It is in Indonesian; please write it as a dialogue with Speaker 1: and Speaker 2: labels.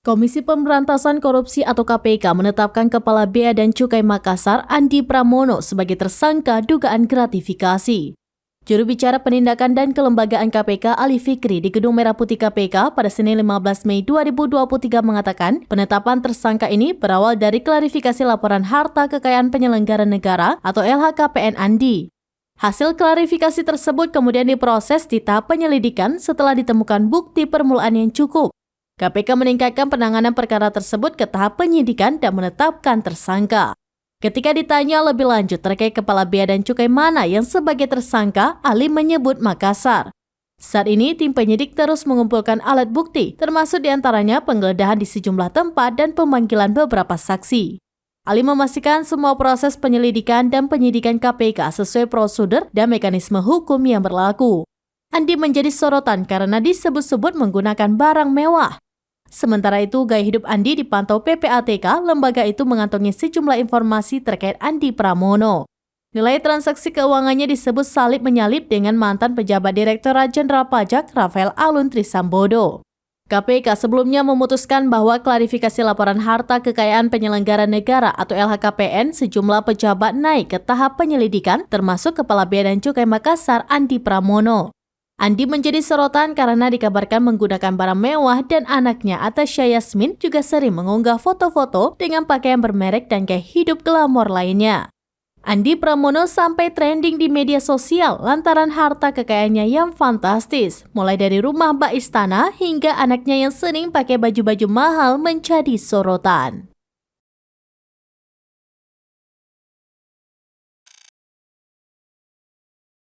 Speaker 1: Komisi Pemberantasan Korupsi atau KPK menetapkan Kepala Bea dan Cukai Makassar Andi Pramono sebagai tersangka dugaan gratifikasi. Juru bicara Penindakan dan Kelembagaan KPK Ali Fikri di Gedung Merah Putih KPK pada Senin 15 Mei 2023 mengatakan penetapan tersangka ini berawal dari klarifikasi laporan harta kekayaan penyelenggara negara atau LHKPN Andi. Hasil klarifikasi tersebut kemudian diproses di tahap penyelidikan setelah ditemukan bukti permulaan yang cukup. KPK meningkatkan penanganan perkara tersebut ke tahap penyidikan dan menetapkan tersangka. Ketika ditanya lebih lanjut terkait Kepala Bea dan Cukai mana yang sebagai tersangka, Ali menyebut Makassar. Saat ini, tim penyidik terus mengumpulkan alat bukti, termasuk diantaranya penggeledahan di sejumlah tempat dan pemanggilan beberapa saksi. Ali memastikan semua proses penyelidikan dan penyidikan KPK sesuai prosedur dan mekanisme hukum yang berlaku. Andi menjadi sorotan karena disebut-sebut menggunakan barang mewah. Sementara itu, gaya hidup Andi dipantau PPATK, lembaga itu mengantongi sejumlah informasi terkait Andi Pramono. Nilai transaksi keuangannya disebut salib-menyalip dengan mantan pejabat Direktorat Jenderal Pajak Rafael Alun Trisambodo. KPK sebelumnya memutuskan bahwa klarifikasi laporan harta kekayaan penyelenggara negara atau LHKPN sejumlah pejabat naik ke tahap penyelidikan termasuk Kepala Bea dan Cukai Makassar Andi Pramono. Andi menjadi sorotan karena dikabarkan menggunakan barang mewah dan anaknya Atasya Yasmin juga sering mengunggah foto-foto dengan pakaian bermerek dan gaya hidup glamor lainnya. Andi Pramono sampai trending di media sosial lantaran harta kekayaannya yang fantastis, mulai dari rumah bak istana hingga anaknya yang sering pakai baju-baju mahal menjadi sorotan.